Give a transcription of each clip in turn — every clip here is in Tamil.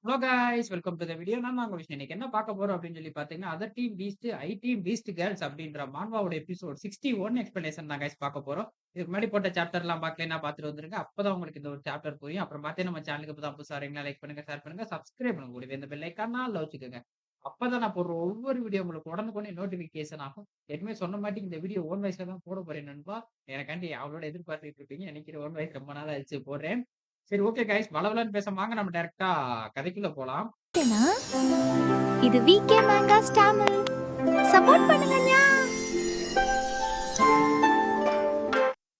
Hello guys welcome to the video. நான் உங்க விஷயம் இன்னைக்கு என்ன பார்க்க போறோம் அப்படின்னு சொல்லி பார்த்தீங்கன்னா, அதர் டீம் பீஸ்ட், ஐ டீம் பீஸ்ட் கேர்ள்ஸ் அப்படின்ற மான்வாவோட எபிசோட் 61 எக்ஸ்பிளனேஷன் தான் காய்ஸ் பார்க்க போறோம். இதுக்கு முன்னாடி போட்ட சாப்டர்லாம் பார்க்கலைன்னா பார்த்துட்டு வந்துருங்க. அப்பதான் உங்களுக்கு இந்த ஒரு சாப்டர் புரியும். அப்புறம் பார்த்தீங்கன்னா நம்ம சேனலுக்கு இப்பதான் புதுசா வரீங்களா, லைக் பண்ணுங்க, ஷேர் பண்ணுங்க, சப்ஸ்கிரைப் பண்ணுங்க. கூடவே இந்த பெல் ஐக்கான ஆல்ல வச்சுக்கோங்க. அப்பதான் நான் போடுற ஒவ்வொரு வீடியோ உங்களுக்கு உடனுக்குடனே நோட்டிஃபிகேஷன் ஆகும். ஏற்கனவே சொன்ன மாட்டி இந்த வீடியோ ஓன் வாய்ஸ்ல தான் போட போறேன் நண்பா. எனக்காண்டி அவளோட எதிர்பார்த்துட்டு இருப்பீங்க. எனக்கு ஓன் வாய்ஸ் ரொம்ப நாள் ஆச்சு போடுறேன். சரி ஓகே காய்ஸ், வளவலன்னு பேசாம வாங்க நம்ம டைரக்ட்டா கதைக்குள்ள போலாம். ஓகேனா? இது விகே மேங்காஸ் தமிழ். சப்போர்ட் பண்ணுங்கண்ணா.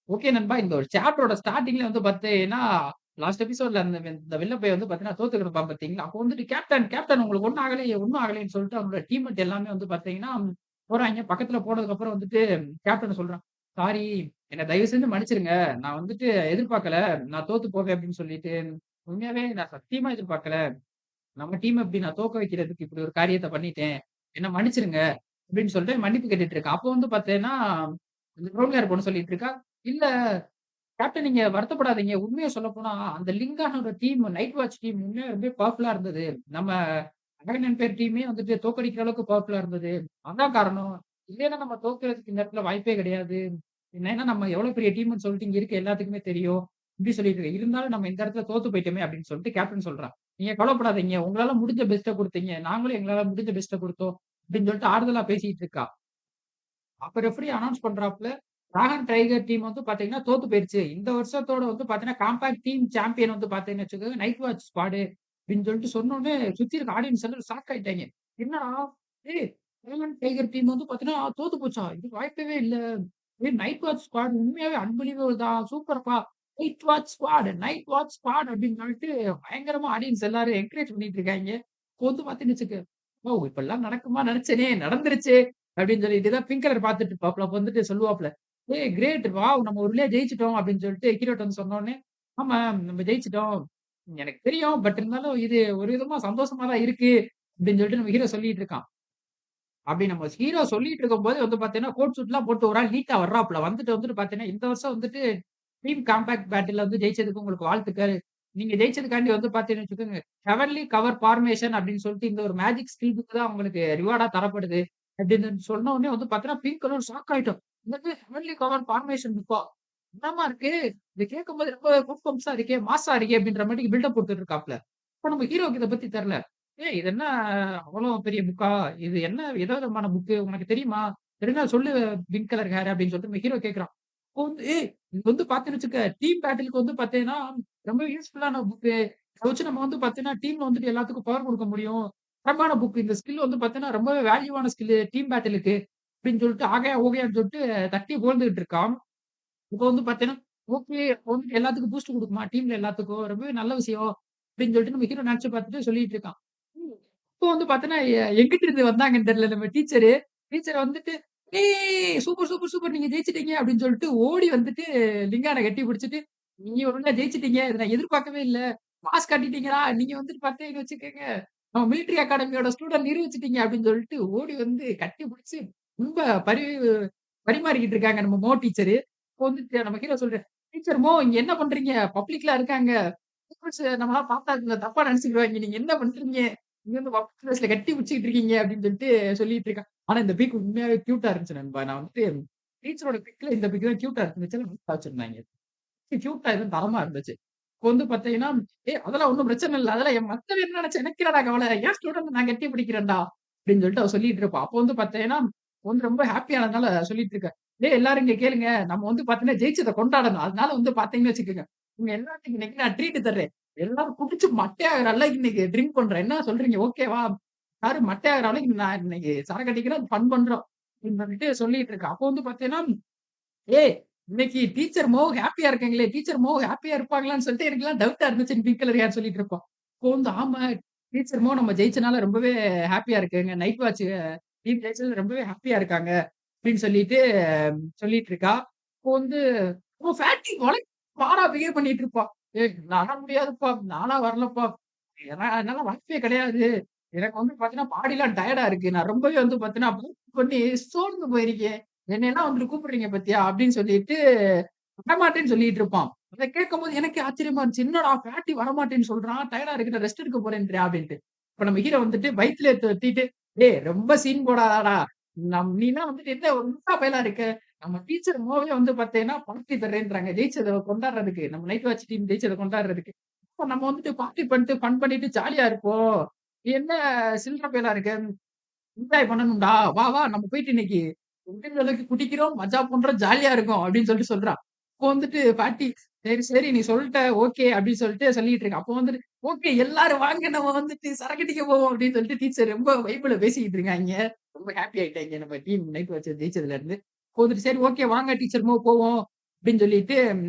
ஓகே நண்பா, இந்த ஒரு சாப்டரோட ஸ்டார்ட்டிங்ல வந்து பார்த்தீங்கன்னா, லாஸ்ட் எபிசோட்ல இந்த வில்ல பையன் வந்து பார்த்தீங்கன்னா தோத்துக்கிருப்பான் பார்த்தீங்களா? அப்போ வந்துட்டு கேப்டன் உங்களுக்கு ஒண்ணும் ஆகலையே, ஒண்ணும் ஆகலையேன்னு சொல்லிட்டு அவனோட டீம்மேட் எல்லாமே வந்து பார்த்தீங்கன்னா போறாய்ங்க. பக்கத்துல போனதுக்கப்புறம் வந்துட்டு கேப்டன் சொல்றான், "சாரி, என்ன தயவு செஞ்சு மன்னிச்சிருங்க. நான் வந்துட்டு எதிர்பார்க்கல. நான் தோத்து போவேன்" அப்படின்னு சொல்லிட்டு. உண்மையாவே நான் சத்தியமா எதிர்பார்க்கல. நம்ம டீம் இப்படி நான் தோக்க வைக்கிறதுக்கு இப்படி ஒரு காரியத்த பண்ணிட்டேன். என்ன மன்னிச்சிருங்க அப்படின்னு சொல்லிட்டு மன்னிப்பு கேட்டுட்டு இருக்கான். அப்போ வந்து பார்த்தீங்கன்னா, இந்த ப்ரவுன் ஹேர் பொண்ணு சொல்லிட்டு இருக்கா, "இல்ல கேப்டன், நீங்க வருத்தப்படாதீங்க. உண்மைய சொல்லப்போனா, அந்த லிங்கானோட டீம், நைட் வாட்ச் டீம் உண்மையா ரொம்ப பவர்ஃபுல்லா இருந்தது. நம்ம அகன் எம்பையர் டீமே வந்துட்டு தோற்கடிக்கிற அளவுக்கு பவர்ஃபுல்லா இருந்தது. அதான் காரணம். இல்லைன்னா நம்ம தோற்கறதுக்கு இந்த இடத்துல வாய்ப்பே கிடையாது. ஏன்னா நம்ம எவ்வளவு பெரிய டீம்ன்னு சொல்லிட்டு இங்க இருக்க எல்லாத்துக்குமே தெரியும்." இப்படி சொல்லிட்டு இருக்கு. இருந்தாலும் நம்ம இந்த இடத்துல தோத்து போயிட்டோமே அப்படின்னு சொல்லிட்டு கேப்டன் சொல்றான். "நீங்க கவலைப்படாதீங்க. உங்களால முடிஞ்ச பெஸ்ட்ட குடுத்தீங்க. நாங்களும் எங்களால முடிஞ்ச பெஸ்ட்ட குடுத்தோம்." அப்படின்னு சொல்லிட்டு ஆறுதலா பேசிட்டு இருக்கா. அப்ப ரெஃப்ரி அனவுன்ஸ் பண்றாப்புல, டிராகன் டைகர் டீம் வந்து பாத்தீங்கன்னா தோத்து போயிருச்சு. இந்த வருஷத்தோட வந்து பாத்தீங்கன்னா காம்பேக்ட் டீம் சாம்பியன் வந்து பாத்தீங்கன்னு வச்சுக்கோங்க, நைட் வாட்ச் ஸ்குவாடு அப்படின்னு சொல்லிட்டு சொன்னோனே, சுத்தி இருக்க ஆடியன்ஸ் எல்லாம் ஷாக் ஆயிட்டாய்ங்க. என்னடா, ஏய், டிராகன் டைகர் டீம் வந்து பாத்தீங்கன்னா தோத்து போச்சா? இதுக்கு வாய்ப்பவே இல்ல. ஏய், நைட் வாட்ச் ஸ்குவாட் உண்மையாவே அன்பிலீவபிள் தான். சூப்பர்ப்பா. நைட் வாட்ச் ஸ்குவாட் அப்படின்னு சொல்லிட்டு பயங்கரமா ஆடியன்ஸ் எல்லாரும் என்கரேஜ் பண்ணிட்டு இருக்காய்ங்க. இப்போ வந்து பாத்தீங்கன்னு வச்சுக்க, ஓ! இப்படிலாம் நடக்குமா நெனச்சேனே, நடந்துருச்சே அப்படின்னு சொல்லிட்டு தான் பிங்க் கலர் பார்த்துட்டு இருப்பாப்ல. அப்ப வந்துட்டு சொல்லுவாப்ல, "ஏய் கிரேட்! வாவ்! நம்ம ஒரு வழியா ஜெயிச்சுட்டோம்" அப்படின்னு சொல்லிட்டு ஹீரோட்ட வந்து சொன்னோனே, "ஆமா, நம்ம ஜெயிச்சுட்டோம். எனக்கு தெரியும். பட் இருந்தாலும் இது ஒரு விதமா சந்தோஷமா தான் இருக்கு" அப்படின்னு சொல்லிட்டு நம்ம ஹீரோ சொல்லிட்டு இருக்கான். அப்படி நம்ம ஹீரோ சொல்லிட்டு இருக்கும்போது வந்து பார்த்தீங்கன்னா, கோட் சூட்லாம் போட்டு ஒரு ஆள் நீட்டா வர்றாப்ல. வந்துட்டு பார்த்தீங்கன்னா, "இந்த வருஷம் வந்துட்டு டீம் காம்பேக்ட் பேட்டில்ல வந்து ஜெயிச்சதுக்கு உங்களுக்கு வாழ்த்துக்கள். நீங்க ஜெயிச்சதுக்காண்டி வந்து பார்த்தீங்கன்னு வச்சுக்கோங்க, ஹெவன்லி கவர் ஃபார்மேஷன் அப்படின்னு சொல்லிட்டு இந்த ஒரு மேஜிக் ஸ்கில் புக் தான் உங்களுக்கு ரிவார்டா தரப்படுது." அப்படின்னு சொன்ன உடனே வந்து பார்த்தீங்கன்னா, பிங்க் கலர் ஷாக் ஆயிட்டோம். என்னது ஹெவன்லி கவர் ஃபார்மேஷன் புக்கா? என்னம்மா இருக்கு? இத கேட்கும்போது ரொம்ப கூஸ் பம்ப்ஸா இருக்கே, மாஸா இருக்கே அப்படின்ற மாரி பில்டப் குடுத்துட்டு இருக்காப்ல. அப்ப நம்ம ஹீரோக்கு இத பத்தி தெரியல. "ஏய், இது என்ன அவ்வளோ பெரிய புக்கா? இது என்ன எத விதமான புக்கு? உனக்கு தெரியுமா? தெரிஞ்சா சொல்லு பிங்க் கலர் ஹேர்" அப்படின்னு சொல்லிட்டு நம்ம ஹீரோ கேட்கிறான். அப்போ வந்து, "ஏய், இது வந்து பார்த்தீன்னு வச்சுக்க, டீம் பேட்டில்க்கு வந்து பார்த்தீங்கன்னா, ரொம்ப யூஸ்ஃபுல்லான புக்கு. இத வச்சு நம்ம வந்து பார்த்தீங்கன்னா, டீம்ல வந்துட்டு எல்லாத்துக்கும் பவர் குடுக்க முடியும். தரமான புக். இந்த ஸ்கில் வந்து பார்த்தீங்கன்னா, ரொம்பவே வேல்யூவான ஸ்கில்லு டீம் பேட்டிலுக்கு." அப்படின்னு சொல்லிட்டு ஆகையா, ஓகையான்னு சொல்லிட்டு தட்டி புகழ்ந்துகிட்டு இருக்கான். இப்போ வந்து பார்த்தீங்கன்னா, ஓகே, அப்போ வந்து எல்லாத்துக்கும் பூஸ்ட் குடுக்குமா? டீம்ல எல்லாத்துக்கும். ரொம்பவே நல்ல விஷயம். அப்படின்னு சொல்லிட்டு நம்ம ஹீரோ நெனச்சு பார்த்துட்டு சொல்லிட்டு இருக்கான். ம். இப்போ வந்து பார்த்தீங்கன்னா, எங்கிட்டு இருந்து வந்தாங்கன்னு தெரியல நம்ம டீச்சரு. டீச்சர் வந்துட்டு, "ஏய், சூப்பர், சூப்பர், சூப்பர், நீங்க ஜெயிச்சுட்டீங்க" அப்படின்னு சொல்லிட்டு ஓடி வந்துட்டு லிங்கான கட்டி பிடிச்சுட்டு, "நீங்க ஒழுங்கா ஜெயிச்சுட்டீங்க. இத நான் எதிர்பார்க்கவே இல்ல. மாஸ் காட்டிட்டீங்கடா. நீங்க வந்துட்டு பார்த்தீங்கன்னு வச்சுக்கங்க, நம்ம மிலிட்டரி அகாடமியோட ஸ்டூடண்ட் நிரூபிச்சுட்டீங்க" அப்படின்னு சொல்லிட்டு ஓடி வந்து கட்டி பிடிச்சு ரொம்ப பரிமாறிக்கிட்டு இருக்காங்க நம்ம டீச்சரு. இப்போ வந்துட்டு நம்ம ஹீரோ சொல்றாரு, "டீச்சர் இங்க என்ன பண்றீங்க? பப்ளிக்லாம் இருக்காங்க. பீப்பிள்ஸ் நம்மலாம் பார்த்தா தப்பா நெனச்சுக்குவாய்ங்க. நீங்க என்ன பண்றீங்க? நீங்க வந்து பப்ளிக் பிளேஸ்ல கட்டி பிடிச்சுக்கிட்டு இருக்கீங்க" அப்படின்னு சொல்லிட்டு சொல்லிட்டு இருக்கான். ஆனா இந்த பிக் உண்மையாவே கியூட்டா இருந்துச்சு நண்பா. நான் வந்துட்டு டீச்சரோட பிக்ல இந்த பிக் தான் கியூட்டா இருந்துச்சுன்னு வச்சிருந்தாய்ங்க. கியூட்டா எதுவும் தரமா இருந்துச்சு. இப்போ வந்து பார்த்தீங்கன்னா, "ஏய், அதெல்லாம் ஒண்ணும் பிரச்சனை இல்ல. அதெல்லாம் என் மத்தவன் என்ன நெனச்சா எனக்கு என்னடா கவல? என் ஸ்டூடண்ட் நான் கட்டி பிடிக்கிறேன்டா" அப்படின்னு சொல்லிட்டு அவ சொல்லிட்டு இருப்பா. அப்போ வந்து பார்த்தீங்கன்னா, வந்து ரொம்ப ஹேப்பியானதுனால சொல்லிட்டு இருக்கா. "டேய், எல்லாரும் இங்க கேளுங்க. நம்ம வந்து பார்த்தீங்கன்னா ஜெயிச்சத கொண்டாடணும். அதனால வந்து பார்த்தீங்கன்னு வச்சுக்கங்க, உங்க எல்லாத்துக்கும் இன்னைக்கு நான் ட்ரீட் தர்றேன். எல்லாரும் குடிச்சு மட்டையாகுற அளவுக்கு இன்னைக்கு ட்ரிங்க் பண்றோம். என்ன சொல்றீங்க? ஓகேவா? எல்லாரும் மட்டையாகுற அளவுக்கு நான் இன்னைக்கு சரக்கு அடிக்கிறோம், ஃபன் பண்றோம்" அப்படின்னு சொல்லிட்டு சொல்லிட்டு இருக்கா. அப்போ வந்து பார்த்தீங்கன்னா, "ஏய், இன்னைக்கு டீச்சர் ஹேப்பியா இருக்காங்களே! டீச்சர் ஹேப்பியா இருப்பாங்களான்னு சொல்லிட்டு எனக்கெல்லாம் டவுட்டா இருந்துச்சுன்னு" பிங்க் கலர் ஹேர் சொல்லிட்டு இருப்பான். அப்போ வந்து, "ஆமா, டீச்சர் நம்ம ஜெயிச்சனால ரொம்பவே ஹேப்பியா இருக்குங்க. நைட் வாட்ச் டீம் ஜெயிச்சதுல ரொம்பவே ஹேப்பியா இருக்காங்க" அப்படின்னு சொல்லிட்டு சொல்லிட்டு இருக்கா. அப்போ வந்து ஃபேட்டி பாரா பிஹேவ் பண்ணிட்டு இருப்பா. "ஏய், நான்லாம் முடியாதுப்பா. நான்லாம் வரலப்பா. என்னால வாய்ப்பே கிடையாது. எனக்கு வந்து பார்த்தீங்கன்னா, பாடிலாம் டயர்டா இருக்கு. நான் ரொம்பவே வந்து பார்த்தீங்கன்னா, ஒர்க் பண்ணி சோர்ந்து போயிருக்கேன். என்னையெல்லாம் வந்துட்டு கூப்பிடுறீங்க பாத்தியா?" அப்படின்னு சொல்லிட்டு வரமாட்டேன்னு சொல்லிட்டு இருப்பான். அத கேட்கும்போது எனக்கே ஆச்சரியமா இருந்துச்சு. என்னடா ஃபேட்டி வரமாட்டேன்னு சொல்றான். டயர்டா இருக்கு. நான் ரெஸ்ட் எடுக்க போறேன்றியா அப்படின்ட்டு. இப்ப நம்ம ஹீரோ வந்துட்டு வயித்துல தட்டிட்டு, "டேய் ரொம்ப சீன் போடாதடா. நீலாம் வந்துட்டு என்ன ஒரு முட்டா பயலா இருக்க. நம்ம டீச்சர் மோவே வந்து பார்த்தீங்கன்னா, பார்ட்டி தர்றேன்றாங்க. ஜெயிச்சத கொண்டாடுறதுக்கு. நம்ம நைட் வாட்ச் டீம் ஜெயிச்சத கொண்டாடுறதுக்கு. அப்ப நம்ம வந்துட்டு பார்ட்டி பண்ணிட்டு, ஃபன் பண்ணிட்டு ஜாலியா இருப்போம். நீ என்ன சில்ற பயலா இருக்க. என்ஜாய் பண்ணணும்டா. வா, வா நம்ம போயிட்டு இன்னைக்கு முடிஞ்ச அளவுக்கு குடிக்கிறோம், மஜா பண்றோம், ஜாலியா இருக்கோம் அப்படின்னு சொல்லிட்டு சொல்றா. அப்போ வந்துட்டு பாட்டி, சரி, சரி நீ சொல்ட்ட ஓகே அப்படின்னு சொல்லிட்டு சொல்லிட்டு இருக்கா. அப்போ வந்துட்டு, ஓகே எல்லாரும் வாங்க நம்ம வந்துட்டு சரக்கு அடிக்க போவோம் அப்படின்னு சொல்லிட்டு டீச்சர் ரொம்ப வைப்ல பேசிக்கிட்டு இருக்காய்ங்க. ரொம்ப ஹாப்பி ஆயிட்டாய்ங்க நம்ம டீம் நைட் வாட்ச் ஜெயிச்சதுல இருந்து. அப்போ வந்துட்டு சரி ஓகே வாங்க டீச்சர் போவோம் அப்படின்னு சொல்லிட்டு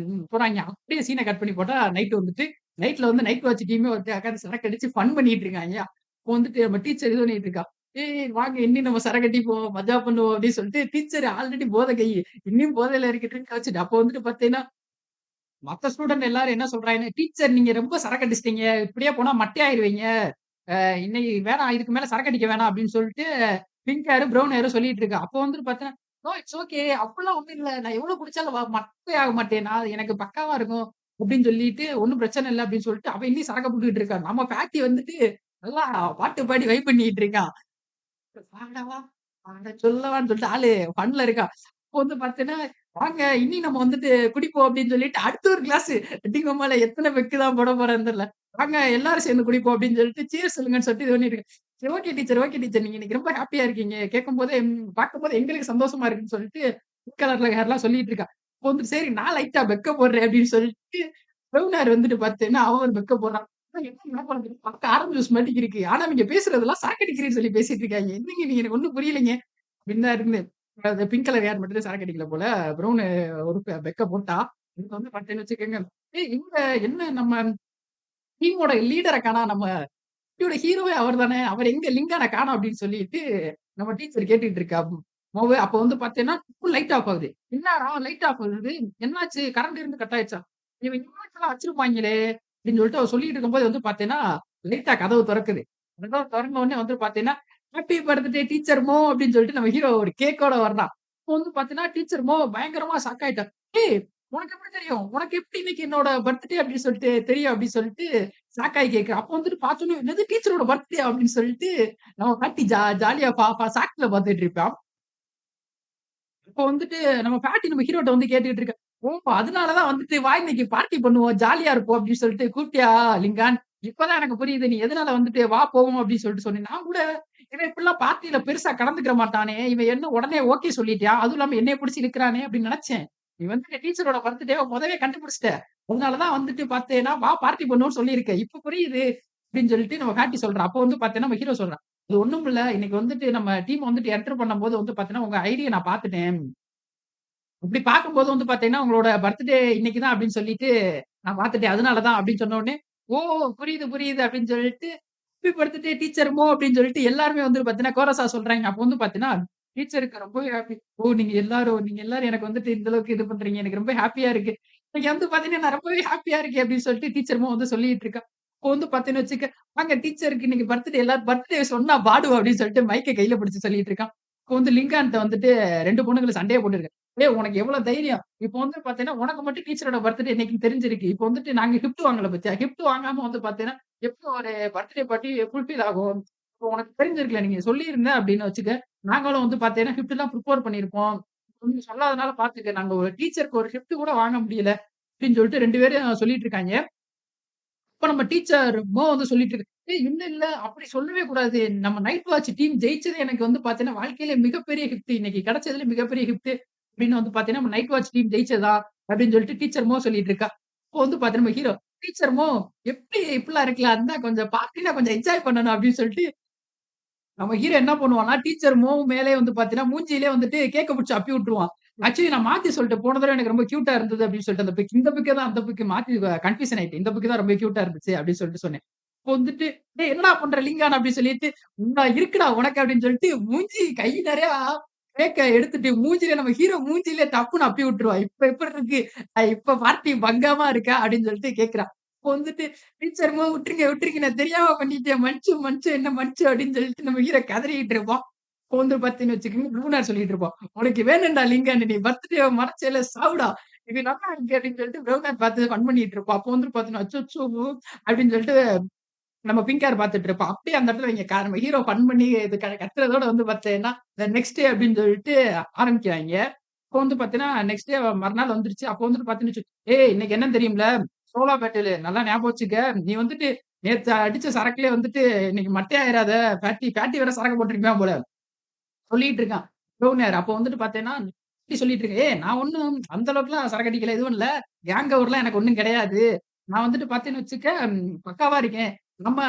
போறாய்ங்க. அப்படியே சீன கட் பண்ணி போட்டா நைட் வந்துட்டு நைட்ல வந்து நைட் வாட்ச் டீமே வந்து உட்கார்ந்து சரக்கு அடிச்சு ஃபன் பண்ணிட்டு இருக்காய்ங்க. அப்போ வந்துட்டு நம்ம டீச்சர் இது பண்ணிட்டு இருக்கா. ஏய் வாங்க இன்னி நம்ம சரக்கடிப்போம், மஜா பண்ணுவோம் அப்படின்னு சொல்லிட்டு டீச்சர் ஆல்ரெடி போதை கை. இன்னும் போதையில இருக்கு ட்ரிங்க் வச்சுட்டு. அப்போ வந்துட்டு பார்த்தீங்கன்னா, மத்த ஸ்டூடண்ட் எல்லாரும் என்ன சொல்றாங்கன்னா, "டீச்சர் நீங்க ரொம்ப சரக்கு அடிச்சிட்டீங்க. இப்படியே போனா மட்டையாயிருவீங்க. இன்னைக்கு வேணாம் இதுக்கு மேல சரக்கு அடிக்க வேணாம்" அப்படின்னு சொல்லிட்டு பிங்க் ஹேரும், ப்ரவுன் ஹேரும் சொல்லிட்டு இருக்கா. அப்போ வந்துட்டு பார்த்தீங்கன்னா, "நோ இட்ஸ் ஓகே. அப்பல்லாம் ஒண்ணும் இல்ல. நான் எவ்வளவு குடிச்சாலும் மட்டை ஆக மாட்டேன். நான் எனக்கு பக்காவா இருக்கும்." அப்படின்னு சொல்லிட்டு, "ஒண்ணும் பிரச்சனை இல்ல" அப்படின்னு சொல்லிட்டு அவன் இன்னும் சரக்க போட்டுட்டு இருக்கான். நம்ம ஃபேட்டி வந்துட்டு நல்லா பாட்டு பாடி வைப் பண்ணிட்டு இருக்கான். பாடவா, பாட சொல்லவான்னு சொல்லிட்டு ஆளு ஃபன்ல இருக்கான். அப்போ வந்து பார்த்தீங்கன்னா, வாங்க இனி நம்ம வந்துட்டு குடிப்போம் அப்படின்னு சொல்லிட்டு அடுத்த ஒரு கிளாஸ் அடிங்கம்மால எத்தன பெக்கு தான் போட போறான்னு தெரியல. வாங்க எல்லாரும் சேர்ந்து குடிப்போம் அப்படின்னு சொல்லிட்டு சீர்ஸ் சொல்லுங்கன்னு சொல்லிட்டு இது பண்ணிட்டு இருக்கேன். சரி ஓகே டீச்சர், ஓகே டீச்சர். நீங்க இன்னைக்கு ரொம்ப ஹேப்பியா இருக்கீங்க. கேட்கும்போதே பார்க்கும்போது எங்களுக்கு சந்தோஷமா இருக்குன்னு சொல்லிட்டு பிங்க் கலர்ல ஹேர்லாம் சொல்லிட்டு இருக்கா. அப்போ வந்து சரி நான் லைட்டா பெக்க போடுறேன் அப்படின்னு சொல்லிட்டு ப்ரவுன் ஹேர் வந்துட்டு பார்த்தீங்கன்னா, அவன் ஒரு பெக்க போடுறான். என்ன பண்றது? பார்க்க ஆரஞ்சு ஜூஸ் மாட்டிக்கு இருக்கு. ஆனா நீங்க பேசுறதெல்லாம் சாக்கடிக்கிறேன்னு சொல்லி பேசிட்டு இருக்காய்ங்க. என்னங்க நீங்க எனக்கு ஒண்ணும் புரியலைங்க. அப்படின்னு தான் இருந்து. அது பிங்க் கலர் ஹேர் மட்டும் தான் சரக்கு அடிக்கல போல. ப்ரவுனு ஒரு பெக்க போட்டா. இது வந்து பார்த்தீங்கன்னு வச்சுக்கோங்க. ஏய் இங்க என்ன நம்ம டீமோட லீடர காணோம். நம்ம டீமோட ஹீரோவே அவர் தானே. அவர் எங்க லிங்கான காணோம் அப்படின்னு சொல்லிட்டு நம்ம டீச்சர் கேட்டுட்டு இருக்கா. மோவே அப்ப வந்து பார்த்தீங்கன்னா, லைட் ஆஃப் ஆகுது. என்னடா லைட் ஆஃப் ஆகுது. என்னாச்சு? கரண்ட் இருந்து கட் ஆயிடுச்சா? இவன் இன்வெர்டர்லாம் வச்சிருப்பாய்ங்களே! அப்படின்னு சொல்லிட்டு அவ சொல்லிட்டு இருக்கும்போது வந்து பார்த்தீங்கன்னா, லைட்டா கதவு தொறக்குது. கதவு தொறந்த உடனே வந்து பார்த்தீங்கன்னா, ஹேப்பி பர்த்டே டீச்சர் மோ! அப்படின்னு சொல்லிட்டு நம்ம ஹீரோ ஒரு கேக்கோட வர்றான். அப்போ வந்து பார்த்தீங்கன்னா, டீச்சர் மோ பயங்கரமா ஷாக் ஆயிட்டா. "ஏய்! உனக்கு எப்படி தெரியும்? உனக்கு எப்படி இன்னைக்கு என்னோட பர்த்டே அப்படின்னு சொல்லிட்டு தெரியும்?" அப்படின்னு சொல்லிட்டு ஷாக் ஆயி கேட்கிறா. அப்போ வந்துட்டு பார்த்தோனே, "என்னது டீச்சரோட பர்த்டே?" அப்படின்னு சொல்லிட்டு நம்ம பாட்டி ஜாலியா சாக்குல பார்த்துட்டு இருப்பான். இப்போ வந்துட்டு நம்ம பாட்டி நம்ம ஹீரோட்ட வந்து கேட்டுட்டு இருக்கா. "ஓ! அதனால தான் வந்துட்டு வா இன்னைக்கு பார்ட்டி பண்ணுவோம். ஜாலியா இருப்போம்." அப்படின்னு சொல்லிட்டு கூப்பிட்டியா லிங்கான்? இப்பதான் எனக்கு புரியுது. நீ எதனால வந்துட்டு வா போவோம் அப்படின்னு சொல்லிட்டு சொன்னேன். நான் கூட இவன் இப்படிலாம் பார்ட்டில பெருசா கலந்துக்கிற மாட்டானே. இவன் என்ன உடனே ஓகே சொல்லிட்டியா? அதுவும் இல்லாம என்னைய புடிச்சு இழுக்குறானே அப்படின்னு நெனச்சேன். நீ வந்துட்டு டீச்சரோட பர்த்டேவ மொதவே கண்டுபிடிச்சுட்ட. அதனால தான் வந்துட்டு பார்த்தேன்னா, வா பார்ட்டி பண்ணுவோம்னு சொல்லியிருக்க. இப்ப புரியுது அப்படின்னு சொல்லிட்டு நம்ம பாட்டி சொல்றா. அப்போ வந்து பார்த்தேன்னா, நம்ம ஹீரோ சொல்றான். "இது ஒண்ணும் இல்ல. இன்னைக்கு வந்துட்டு நம்ம டீம் வந்துட்டு என்டர் பண்ணும்போது வந்து பார்த்தீங்கன்னா, உங்க ஐடிய நான் பார்த்துட்டேன். அப்படி பார்க்கும்போது வந்து பார்த்தீங்கன்னா, உங்களோட பர்த்டே இன்னைக்கு தான் அப்படின்னு சொல்லிட்டு நான் பார்த்துட்டேன். அதனால தான் அப்படின்னு சொன்ன உடனே, "ஓ! புரியுது, புரியுது" அப்படின்னு சொல்லிட்டு, "ஹேப்பி பர்த்டே டீச்சர் மோ" அப்படின்னு சொல்லிட்டு எல்லாருமே வந்து பார்த்தீங்கன்னா, கோரஸா சொல்றாய்ங்க. அப்போ வந்து பார்த்தீங்கன்னா, டீச்சருக்கு ரொம்பவே ஹாப்பி. "ஓ! நீங்க எல்லாரும் எனக்கு வந்துட்டு இந்த அளவுக்கு இது பண்றீங்க. எனக்கு ரொம்ப ஹாப்பியா இருக்கு. இன்னைக்கு வந்து பார்த்தீங்கன்னா, நான் ரொம்பவே ஹாப்பியா இருக்கேன்" அப்படின்னு சொல்லிட்டு டீச்சர் மோ வந்து சொல்லிட்டு இருக்கா. அப்போ வந்து பார்த்தீங்கன்னு வச்சுக்க, "வாங்க டீச்சருக்கு இன்னைக்கு பர்த்டே எல்லாரும் பர்த்டே சொன்னா பாடுவா" அப்படின்னு சொல்லிட்டு மைக்க கையில பிடிச்சு சொல்லிட்டு இருக்கான். அப்போ வந்து லிங்கான்ட்ட வந்துட்டு 2 பொண்ணுங்களும் சண்டைய போட்டுருக்கு. "ஏய் உனக்கு எவ்வளோ தைரியம்? இப்போ வந்து பார்த்தீங்கன்னா, உனக்கு மட்டும் டீச்சரோட பர்த்டே இன்னைக்குன்னு தெரிஞ்சிருக்கு. இப்போ வந்துட்டு நாங்க கிஃப்ட் வாங்கல பாத்தியா? கிஃப்ட் வாங்காம வந்து பார்த்தீங்கன்னா, எப்படி ஒரு பர்த்டே பார்ட்டி ஃபுல்ஃபில் ஆகும்? இப்போ உனக்கு தெரிஞ்சிருக்கல. நீங்க சொல்லியிருந்த அப்படின்னு வச்சுக்க, நாங்களும் வந்து பார்த்தீங்கன்னா, கிஃப்ட்லாம் ப்ரிப்பேர் பண்ணியிருப்போம். நீங்க சொல்லாதனால பார்த்துக்க. நாங்க ஒரு டீச்சருக்கு ஒரு கிஃப்ட் கூட வாங்க முடியல." அப்படின்னு சொல்லிட்டு 2 பேரும் சொல்லிட்டு இருக்காய்ங்க. அப்ப நம்ம டீச்சர் வந்து சொல்லிட்டு இருக்கு. "ஏய் இல்ல, இல்ல அப்படி சொல்லவே கூடாது. நம்ம நைட் வாட்ச் டீம் ஜெயிச்சது எனக்கு வந்து பார்த்தீங்கன்னா, வாழ்க்கையில மிகப்பெரிய கிஃப்ட். இன்னைக்கு கிடைச்சதுல மிகப்பெரிய கிஃப்ட் அப்படின்னு வந்து பார்த்தீங்கன்னா, நம்ம நைட் வாட்ச் டீம் ஜெயிச்சதா" அப்படின்னு சொல்லிட்டு டீச்சர் சொல்லிட்டு இருக்கா. அப்போ வந்து பார்த்தீங்கன்னா, நம்ம ஹீரோ "டீச்சர் எப்படி இப்படிலாம் இருக்கலாம்? அதான் கொஞ்சம் பார்ட்டினா கொஞ்சம் என்ஜாய் பண்ணணும்" அப்படின்னு சொல்லிட்டு நம்ம ஹீரோ என்ன பண்ணுவான்னா, டீச்சர் மேலே வந்து பார்த்தீங்கன்னா, மூஞ்சியிலே வந்துட்டு கேக்க புடிச்சு அப்பி விட்டுருவான். ஆக்சுவலி நான் மாத்தி சொல்லிட்டேன். போன தடவ எனக்கு ரொம்ப கியூட்டா இருந்தது அப்படின்னு சொல்லிட்டு அந்த பிக். இந்த பிக்க தான் அந்த பிக் மாத்தி கன்ஃப்யூஷன் ஆயிட்டேன். இந்த பிக் தான் ரொம்ப கியூட்டா இருந்துச்சு அப்படின்னு சொல்லிட்டு சொன்னேன். அப்போ வந்துட்டு, "டேய் என்னடா பண்ற லிங்கான்" அப்படின்னு சொல்லிட்டு, இருக்குடா உனக்கு" அப்படின்னு சொல்லிட்டு மூஞ்சி கை நெறையா கேக்க எடுத்துட்டு மூஞ்சில நம்ம ஹீரோ மூஞ்சிலே டப்புன்னு அப்பி விட்டுருவான். "இப்ப எப்படி இருக்கு? இப்ப பார்ட்டி பங்கமா இருக்கா?" அப்படின்னு சொல்லிட்டு கேட்கிறான். அப்போ வந்துட்டு, "டீச்சர் விட்டுருங்க, விட்டுருங்க. நான் தெரியாம பண்ணிட்டேன். மன்னிச்சு என்ன மன்னிச்சு" அப்படின்னு சொல்லிட்டு நம்ம ஹீரோ கதறிட்டு இருப்போம். அப்போ வந்து பார்த்தீங்கன்னு வச்சுக்கோங்க, ப்ளூனார் சொல்லிட்டு இருப்போம். "உனக்கு வேணும்டா லிங்கன். நீ பர்த்டேவ மறச்சேல்ல சாவுடா. இது நல்லா இருக்கு அப்படின்னு சொல்லிட்டு பிரவுன் பார்த்து ஃபன் பண்ணிட்டு இருப்போம். அப்போ வந்து பார்த்தீங்கன்னா, அச்சச்சோ! அப்படின்னு சொல்லிட்டு நம்ம பிங்க் ஹேர் பார்த்துட்டு இருப்போம். அப்படியே அந்த இடத்துல இவங்க நம்ம ஹீரோ ஃபன் பண்ணி இது கத்துறதோட வந்து பார்த்தீங்கன்னா, நெக்ஸ்ட் டே அப்படின்னு சொல்லிட்டு ஆரம்பிக்கிறாய்ங்க. அப்போ வந்து பார்த்தீங்கன்னா, நெக்ஸ்ட் டே மறுநாள் வந்துருச்சு. அப்போ வந்துட்டு பார்த்தீங்கன்னு "ஏய் இன்னைக்கு என்னன்னு தெரியும்ல? சோலோ பேட்டிலு நல்லா ஞாபகம் வச்சுக்க. நீ வந்துட்டு நேத்து அடிச்ச சரக்குலயே வந்துட்டு இன்னைக்கு மட்டையாயிராத. ஃபேட்டி வேற சரக்கு போட்டுருக்கான் போல." சொல்லிட்டு இருக்கான். ப்ரௌன் அப்போ வந்துட்டு பார்த்தேன்னா, இப்படி சொல்லிட்டு இருக்கேன். "ஏய் நான் ஒண்ணும் அந்த அளவுக்குலாம் சரக்கு அடிக்கல. எதுவும் இல்ல. கேங் ஓவர்லாம் எனக்கு ஒண்ணும் கிடையாது. நான் வந்துட்டு பார்த்தேன்னு வச்சுக்க, பக்காவா இருக்கேன். நம்ம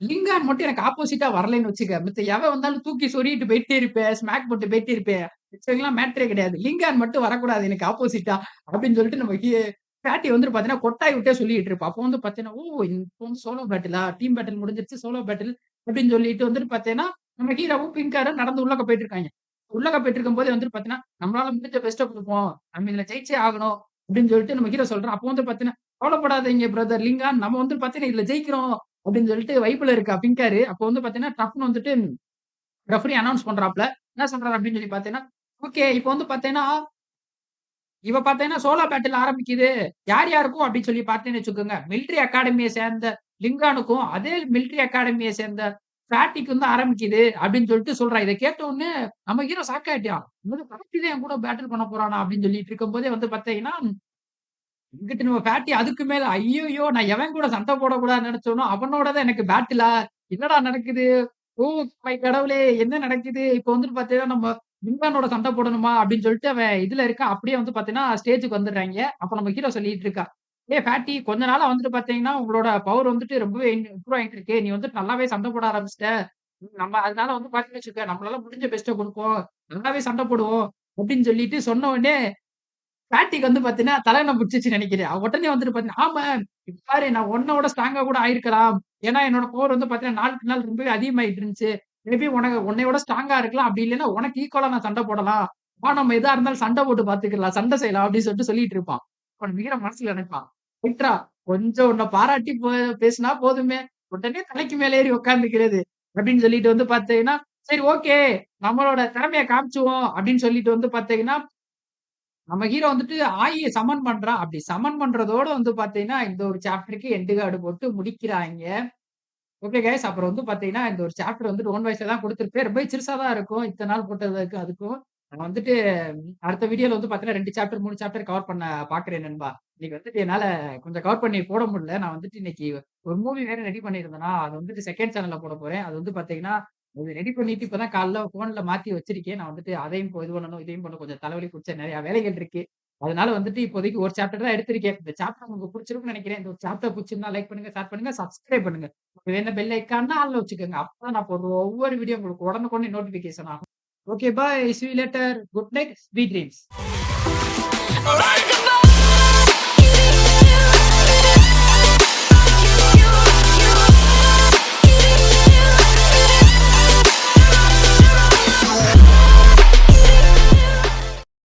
லிங்கான் மட்டும் எனக்கு ஆப்போசிட்டா வரலைன்னு வச்சுக்க. மித்த எவன் வந்தாலும் தூக்கி சொறிட்டு போயிட்டே இருப்பேன். ஸ்மாக் போட்டு போயிட்டே இருப்பேன். மிச்சவங்கலாம் மேட்டரே கிடையாது. லிங்கான் மட்டும் வரக்கூடாது எனக்கு ஆப்போசிட்டா." அப்படின்னு சொல்லிட்டு நம்ம ஃபேட்டி வந்துட்டு பார்த்தீங்கன்னா, கொட்டாய் விட்டே சொல்லிட்டு இருப்பா. அப்போ வந்து பார்த்தீங்கன்னா, "ஓ! இப்போ வந்து சோலோ பேட்டிலா? டீம் பேட்டில் முடிஞ்சிருச்சு. Solo battle." அப்படின்னு சொல்லிட்டு வந்துட்டு பார்த்தீங்கன்னா, நம்ம ஹீரோவும், பிங்க்காரும் நடந்து உள்ளக்க போயிட்டு இருக்காய்ங்க. உள்ளக்க போயிட்டு இருக்கும்போதே வந்துட்டு பார்த்தீங்கன்னா, "நம்மளால முடிஞ்ச பெஸ்ட்ட குடுப்போம். நம்ம இதுல ஜெயிச்சே ஆகணும்." அப்படின்னு சொல்லிட்டு நம்ம ஹீரோ சொல்றான். அப்போ வந்து பார்த்தீங்கன்னா, "கவலைப்படாதீங்க பிரதர் லிங்கான். நம்ம வந்து பார்த்தீங்கன்னா, இதுல ஜெயிக்கிறோம்." அப்படின்னு சொல்லிட்டு வைப்ல இருக்கா பிங்க்காரு. அப்போ வந்து பார்த்தீங்கன்னா, டப்ன்னு வந்துட்டு ரெஃபரி அனவுன்ஸ் பண்றாப்ல. என்ன சொல்றாரு அப்படின்னு சொல்லி பார்த்தீங்கன்னா, "ஓகே. இப்போ வந்து பார்த்தீங்கன்னா, இவ பார்த்தீங்கன்னா சோலோ பேட்டில் ஆரம்பிக்குது. யார் யாருக்கும் அப்படின்னு சொல்லி பார்த்தீங்கன்னு வச்சுக்கோங்க, மிலிட்டரி அகாடமிய சேர்ந்த லிங்கானுக்கும், அதே மிலிட்டரி அகாடமிய சேர்ந்த ஃபேட்டிக்கும் தான் ஆரம்பிக்குது அப்படின்னு சொல்லிட்டு சொல்றா. இத கேட்ட உடனே நம்ம ஹீரோ ஷாக் ஆயிட்டான். என்னது ஃபேட்டி தான் என் கூட பேட்டில் பண்ண போறானா? அப்படின்னு சொல்லிட்டு இருக்கும்போதே வந்து பார்த்தீங்கன்னா, இங்கிட்டு நம்ம ஃபேட்டி அதுக்கு மேல ஐய்யயோ! நான் எவன் கூட சண்டை போடக்கூடாதுன்னு நெனச்சோனோ, அவனோட தான் எனக்கு பேட்டிலா? என்னடா நடக்குது? ஓ மை கடவுளே! என்ன நடக்குது? இப்போ வந்துட்டு பார்த்தீங்கன்னா, நம்ம வில்லனோட சண்டை போடணுமா? அப்படின்னு சொல்லிட்டு அவன் இதுல இருக்கான். அப்படியே வந்து பார்த்தீங்கன்னா, ஸ்டேஜ்க்கு வந்துடுறாய்ங்க. அப்ப நம்ம ஹீரோ சொல்லிட்டு இருக்கா. "ஏய் ஃபேட்டி கொஞ்ச நாளா வந்துட்டு பார்த்தீங்கன்னா, உங்களோட பவர் வந்துட்டு ரொம்பவே இம்ப்ரூவ் ஆயிட்டு இருக்கு. நீ வந்துட்டு நல்லாவே சண்டை போட ஆரம்பிச்சுட்ட. நம்ம அதனால வந்து பார்த்தீங்கன்னு வச்சுக்க, நம்மளால முடிஞ்ச பெஸ்ட்ட குடுப்போம். நல்லாவே சண்டை போடுவோம்." அப்படின்னு சொல்லிட்டு சொன்ன உடனே பேட்டிக்கு வந்து பார்த்தீங்கன்னா, தலகணம் புடிச்சுச்சுன்னு நெனைக்கிறேன். உடனே வந்துட்டு பார்த்தீங்கன்னா, "ஆமா, இப்ப பாரு நான் உன்னோட ஸ்ட்ராங்கா கூட ஆயிருக்கலாம். ஏன்னா என்னோட பவர் வந்து பார்த்தீங்கன்னா, நாளுக்கு நாள் ரொம்பவே அதிகமாயிட்டு இருந்துச்சு. மேபி உன்னையோட ஸ்ட்ராங்கா இருக்கலாம். அப்படி இல்லன்னா உனக்கு ஈக்குவலா நான் சண்டை போடலாம். வா நம்ம எதா இருந்தாலும் சண்டை போட்டு பார்த்துக்கலாம். சண்டை செய்யலாம்." அப்படின்னு சொல்லிட்டு சொல்லிட்டு இருப்பான். அப்ப வீரன் மனசுல நெனைப்பான், "ரைட்ரா கொஞ்சம் உன்ன பாராட்டி பேசுனா போதுமே. உடனே தலைக்கு மேல ஏறி உட்கார்ந்துக்கிறது." அப்படின்னு சொல்லிட்டு வந்து பார்த்தீங்கன்னா, "சரி ஓகே. நம்மளோட திறமைய காமிச்சுருவோம்." அப்படின்னு சொல்லிட்டு வந்து பார்த்தீங்கன்னா நம்ம ஹீரோ வந்துட்டு ஆயிய சமன் பண்றான். அப்படி சமன் பண்றதோட வந்து பார்த்தீங்கன்னா, இந்த ஒரு சாப்டருக்கு எண்டு கார்டு போட்டு முடிக்கிறாய்ங்க. Okay guys. அப்புறம் வந்து பார்த்தீங்கன்னா, இந்த ஒரு சாப்டர் வந்துட்டு ஒன் வாய்ஸ்ல தான் குடுத்திருப்பேன். ரொம்பவே சிறுசா தான் இருக்கும். இத்தன நாள் போட்டதுக்கும் அதுக்கும். நான் வந்துட்டு அடுத்த வீடியோல வந்து பார்த்தீங்கன்னா 2 சாப்டர், 3 சாப்டர் கவர் பண்ண பார்க்கிறேன் நண்பா. இன்னைக்கு வந்துட்டு என்னால கொஞ்சம் கவர் பண்ணி போட முடியல. நான் வந்துட்டு இன்னைக்கு ஒரு மூவி வேற ரெடி பண்ணியிருந்தேனா, அது வந்துட்டு 2ண்ட் சேனல்ல போட போறேன். அது வந்து பார்த்தீங்கன்னா, அது ரெடி பண்ணிட்டு இப்ப தான் காலைல ஃபோன்ல மாத்தி வச்சிருக்கேன். நான் வந்துட்டு அதையும் இது பண்ணணும், இதையும் பண்ணணும். கொஞ்சம் தலைவலி புடிச்ச நெறைய வேலைகள் இருக்கு. அதனால வந்துட்டு இப்போதைக்கு ஒரு சாப்டர் தான் எடுத்திருக்கேன். இந்த சாப்டர் உங்களுக்கு புடிச்சிருக்கும்னு நெனைக்கிறேன். இந்த ஒரு சாப்டர் புடிச்சிருந்தா லைக் பண்ணுங்க, ஷேர் பண்ணுங்க, சப்ஸ்கிரைப் பண்ணுங்க. வேணா பெல் ஐகான்னா ஆல்ல வச்சுக்கோங்க. அப்பதான் நான் போடுற ஒவ்வொரு வீடியோ உங்களுக்கு உடனுக்குடனே நோட்டிஃபிகேஷன் ஆகும். Okay bye. See you later. Good night. Sweet dreams.